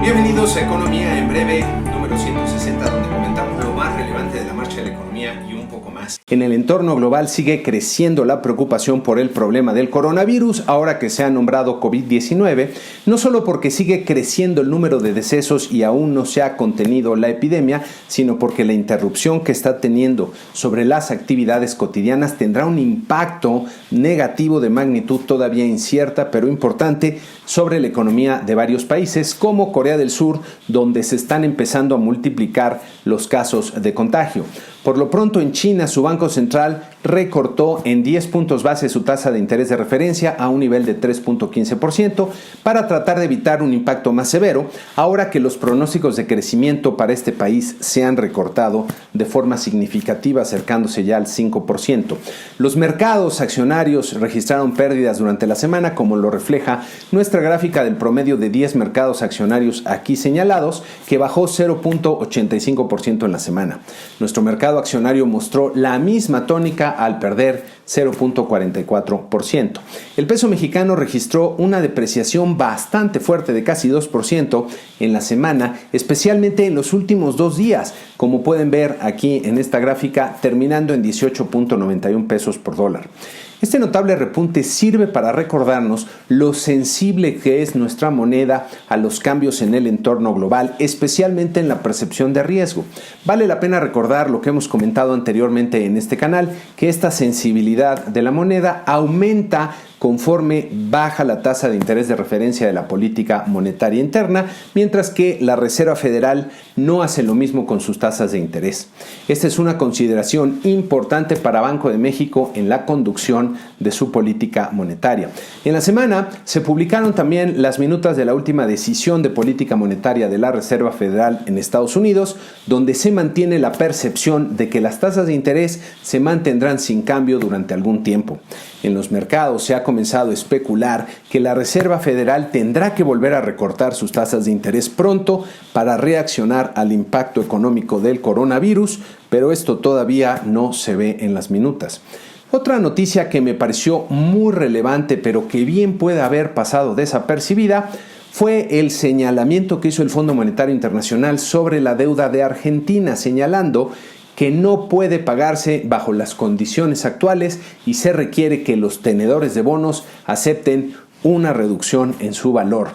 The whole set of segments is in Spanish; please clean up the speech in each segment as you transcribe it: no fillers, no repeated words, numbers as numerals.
Bienvenidos a Economía en Breve, número 160, donde comentamos lo más relevante de la marcha de la economía y un poco más. En el entorno global sigue creciendo la preocupación por el problema del coronavirus, ahora que se ha nombrado COVID-19, no solo porque sigue creciendo el número de decesos y aún no se ha contenido la epidemia, sino porque la interrupción que está teniendo sobre las actividades cotidianas tendrá un impacto negativo de magnitud todavía incierta, pero importante, sobre la economía de varios países, como Corea del Sur, donde se están empezando a multiplicar los casos de contagio. Por lo pronto, en China, su Banco Central recortó en 10 puntos base su tasa de interés de referencia a un nivel de 3.15% para tratar de evitar un impacto más severo, ahora que los pronósticos de crecimiento para este país se han recortado de forma significativa, acercándose ya al 5%. Los mercados accionarios registraron pérdidas durante la semana, como lo refleja nuestra gráfica del promedio de 10 mercados accionarios aquí señalados, que bajó 0.85% en la semana. Nuestro mercado accionario mostró la misma tónica al perder 0.44%. El peso mexicano registró una depreciación bastante fuerte de casi 2% en la semana, especialmente en los últimos 2 días, como pueden ver aquí en esta gráfica, terminando en 18.91 pesos por dólar. Este notable repunte sirve para recordarnos lo sensible que es nuestra moneda a los cambios en el entorno global, especialmente en la percepción de riesgo. Vale la pena recordar lo que hemos comentado anteriormente en este canal, que esta sensibilidad de la moneda aumenta conforme baja la tasa de interés de referencia de la política monetaria interna, mientras que la Reserva Federal no hace lo mismo con sus tasas de interés. Esta es una consideración importante para Banco de México en la conducción de su política monetaria. En la semana se publicaron también las minutas de la última decisión de política monetaria de la Reserva Federal en Estados Unidos, donde se mantiene la percepción de que las tasas de interés se mantendrán sin cambio durante algún tiempo. En los mercados se ha comenzado a especular que la Reserva Federal tendrá que volver a recortar sus tasas de interés pronto para reaccionar al impacto económico del coronavirus, pero esto todavía no se ve en las minutas. Otra noticia que me pareció muy relevante, pero que bien puede haber pasado desapercibida, fue el señalamiento que hizo el Fondo Monetario Internacional sobre la deuda de Argentina, señalando que no puede pagarse bajo las condiciones actuales y se requiere que los tenedores de bonos acepten una reducción en su valor.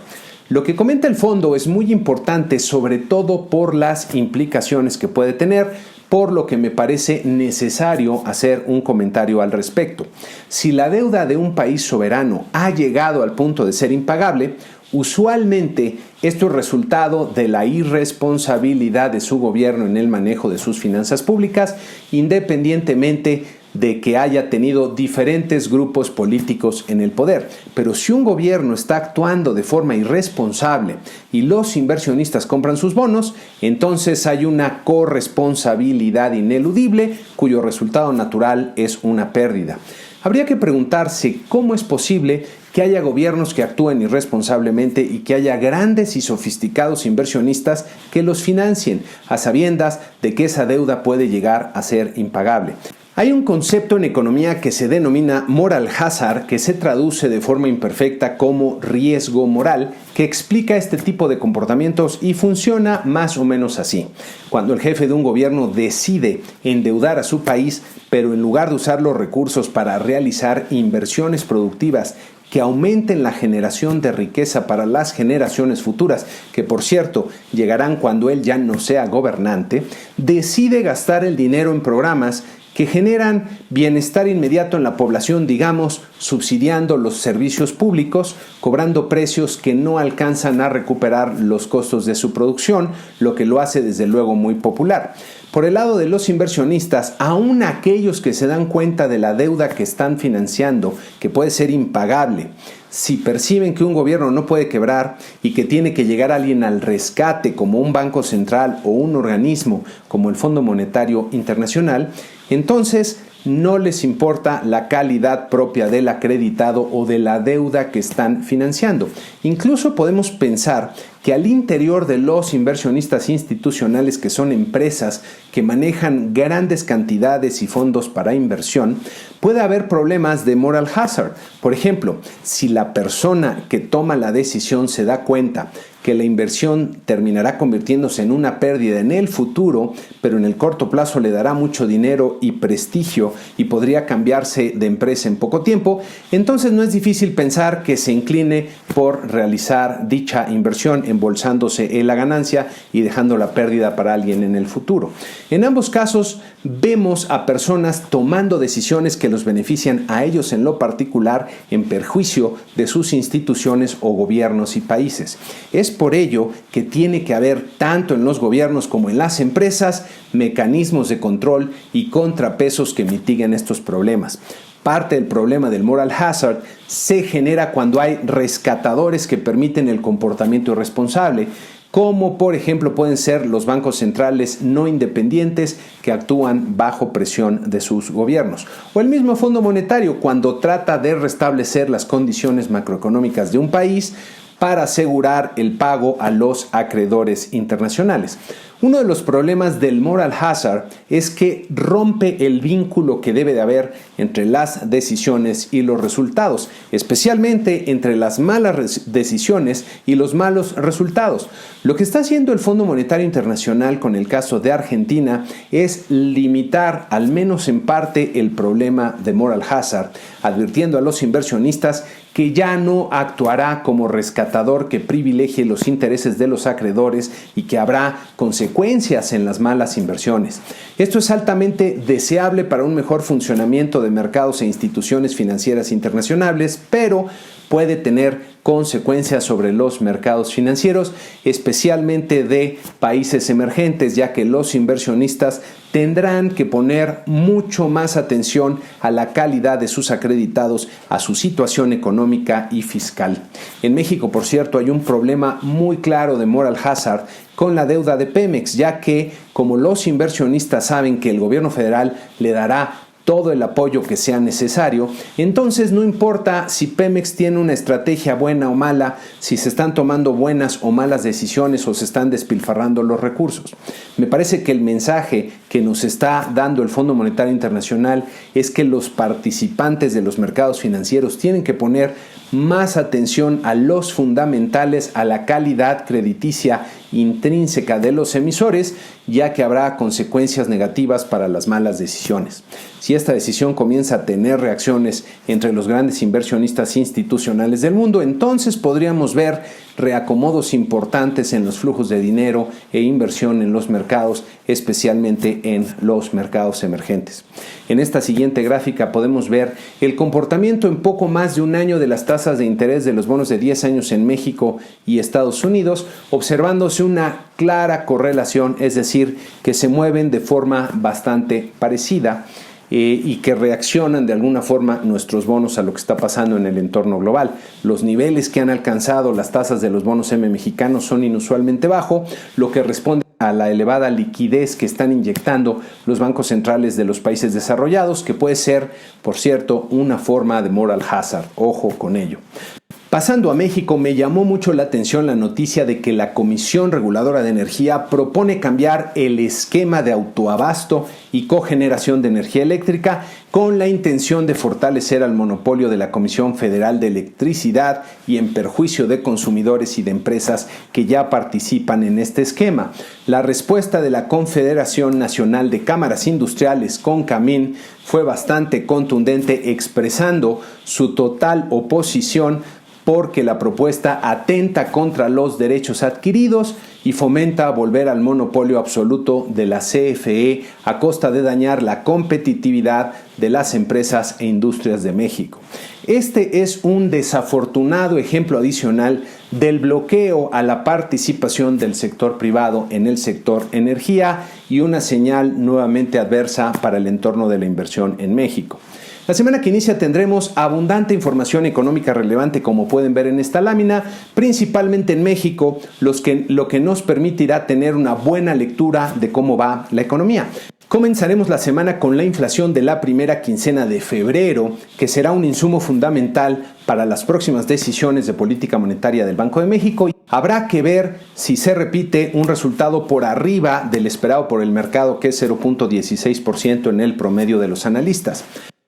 Lo que comenta el fondo es muy importante, sobre todo por las implicaciones que puede tener, por lo que me parece necesario hacer un comentario al respecto. Si la deuda de un país soberano ha llegado al punto de ser impagable, usualmente esto es resultado de la irresponsabilidad de su gobierno en el manejo de sus finanzas públicas, independientemente de que haya tenido diferentes grupos políticos en el poder. Pero si un gobierno está actuando de forma irresponsable y los inversionistas compran sus bonos, entonces hay una corresponsabilidad ineludible cuyo resultado natural es una pérdida. Habría que preguntarse cómo es posible que haya gobiernos que actúen irresponsablemente y que haya grandes y sofisticados inversionistas que los financien, a sabiendas de que esa deuda puede llegar a ser impagable. Hay un concepto en economía que se denomina moral hazard, que se traduce de forma imperfecta como riesgo moral, que explica este tipo de comportamientos y funciona más o menos así. Cuando el jefe de un gobierno decide endeudar a su país, pero en lugar de usar los recursos para realizar inversiones productivas que aumenten la generación de riqueza para las generaciones futuras, que por cierto llegarán cuando él ya no sea gobernante, decide gastar el dinero en programas que generan bienestar inmediato en la población, digamos, subsidiando los servicios públicos, cobrando precios que no alcanzan a recuperar los costos de su producción, lo que lo hace desde luego muy popular. Por el lado de los inversionistas, aún aquellos que se dan cuenta de la deuda que están financiando, que puede ser impagable, si perciben que un gobierno no puede quebrar y que tiene que llegar alguien al rescate como un banco central o un organismo como el Fondo Monetario Internacional, entonces no les importa la calidad propia del acreditado o de la deuda que están financiando. Incluso podemos pensar que al interior de los inversionistas institucionales, que son empresas que manejan grandes cantidades y fondos para inversión, puede haber problemas de moral hazard. Por ejemplo, si la persona que toma la decisión se da cuenta que la inversión terminará convirtiéndose en una pérdida en el futuro, pero en el corto plazo le dará mucho dinero y prestigio y podría cambiarse de empresa en poco tiempo, entonces no es difícil pensar que se incline por realizar dicha inversión embolsándose la ganancia y dejando la pérdida para alguien en el futuro. En ambos casos vemos a personas tomando decisiones que los benefician a ellos en lo particular en perjuicio de sus instituciones o gobiernos y países. Es por ello que tiene que haber, tanto en los gobiernos como en las empresas, mecanismos de control y contrapesos que mitiguen estos problemas. Parte del problema del moral hazard se genera cuando hay rescatadores que permiten el comportamiento irresponsable, como por ejemplo pueden ser los bancos centrales no independientes que actúan bajo presión de sus gobiernos, o el mismo Fondo Monetario cuando trata de restablecer las condiciones macroeconómicas de un país para asegurar el pago a los acreedores internacionales. Uno de los problemas del moral hazard es que rompe el vínculo que debe de haber entre las decisiones y los resultados, especialmente entre las malas decisiones y los malos resultados. Lo que está haciendo el Fondo Monetario Internacional con el caso de Argentina es limitar, al menos en parte, el problema de moral hazard, advirtiendo a los inversionistas que ya no actuará como rescatador que privilegie los intereses de los acreedores y que habrá consecuencias en las malas inversiones. Esto es altamente deseable para un mejor funcionamiento de mercados e instituciones financieras internacionales, pero puede tener consecuencias sobre los mercados financieros, especialmente de países emergentes, ya que los inversionistas tendrán que poner mucho más atención a la calidad de sus acreditados, a su situación económica y fiscal. En México, por cierto, hay un problema muy claro de moral hazard con la deuda de Pemex, ya que como los inversionistas saben que el gobierno federal le dará todo el apoyo que sea necesario, entonces no importa si Pemex tiene una estrategia buena o mala, si se están tomando buenas o malas decisiones o se están despilfarrando los recursos. Me parece que el mensaje que nos está dando el Fondo Monetario Internacional es que los participantes de los mercados financieros tienen que poner más atención a los fundamentales, a la calidad crediticia intrínseca de los emisores, ya que habrá consecuencias negativas para las malas decisiones. Si esta decisión comienza a tener reacciones entre los grandes inversionistas institucionales del mundo, entonces podríamos ver reacomodos importantes en los flujos de dinero e inversión en los mercados, especialmente en los mercados emergentes. En esta siguiente gráfica podemos ver el comportamiento en poco más de un año de las tasas de interés de los bonos de 10 años en México y Estados Unidos, observándose una clara correlación, es decir, que se mueven de forma bastante parecida y que reaccionan de alguna forma nuestros bonos a lo que está pasando en el entorno global. Los niveles que han alcanzado las tasas de los bonos M mexicanos son inusualmente bajos, lo que responde a la elevada liquidez que están inyectando los bancos centrales de los países desarrollados, que puede ser, por cierto, una forma de moral hazard. Ojo con ello. Pasando a México, me llamó mucho la atención la noticia de que la Comisión Reguladora de Energía propone cambiar el esquema de autoabasto y cogeneración de energía eléctrica con la intención de fortalecer al monopolio de la Comisión Federal de Electricidad y en perjuicio de consumidores y de empresas que ya participan en este esquema. La respuesta de la Confederación Nacional de Cámaras Industriales, CONCAMIN, fue bastante contundente, expresando su total oposición porque la propuesta atenta contra los derechos adquiridos y fomenta volver al monopolio absoluto de la CFE a costa de dañar la competitividad de las empresas e industrias de México. Este es un desafortunado ejemplo adicional del bloqueo a la participación del sector privado en el sector energía y una señal nuevamente adversa para el entorno de la inversión en México. La semana que inicia tendremos abundante información económica relevante, como pueden ver en esta lámina, principalmente en México, lo que nos permitirá tener una buena lectura de cómo va la economía. Comenzaremos la semana con la inflación de la primera quincena de febrero, que será un insumo fundamental para las próximas decisiones de política monetaria del Banco de México. Habrá que ver si se repite un resultado por arriba del esperado por el mercado, que es 0.16% en el promedio de los analistas.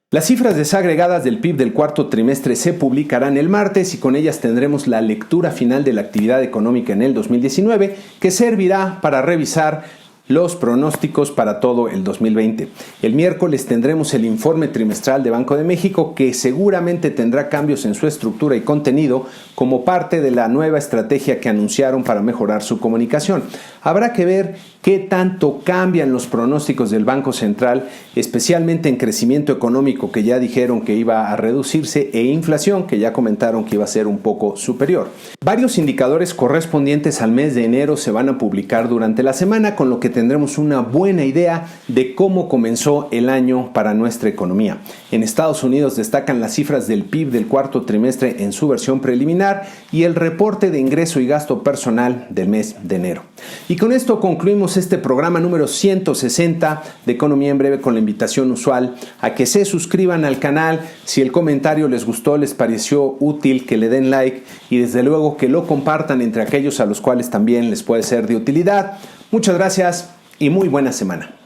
Las cifras desagregadas del PIB del cuarto trimestre se publicarán el martes y con ellas tendremos la lectura final de la actividad económica en el 2019, que servirá para revisar los pronósticos para todo el 2020. El miércoles tendremos el informe trimestral de Banco de México, que seguramente tendrá cambios en su estructura y contenido como parte de la nueva estrategia que anunciaron para mejorar su comunicación. Habrá que ver qué tanto cambian los pronósticos del Banco Central, especialmente en crecimiento económico, que ya dijeron que iba a reducirse, e inflación, que ya comentaron que iba a ser un poco superior. Varios indicadores correspondientes al mes de enero se van a publicar durante la semana, con lo que tendremos una buena idea de cómo comenzó el año para nuestra economía. En Estados Unidos destacan las cifras del PIB del cuarto trimestre en su versión preliminar y el reporte de ingreso y gasto personal del mes de enero. Y con esto concluimos este programa número 160 de Economía en Breve, con la invitación usual a que se suscriban al canal. Si el comentario les gustó, les pareció útil, que le den like y desde luego que lo compartan entre aquellos a los cuales también les puede ser de utilidad. Muchas gracias y muy buena semana.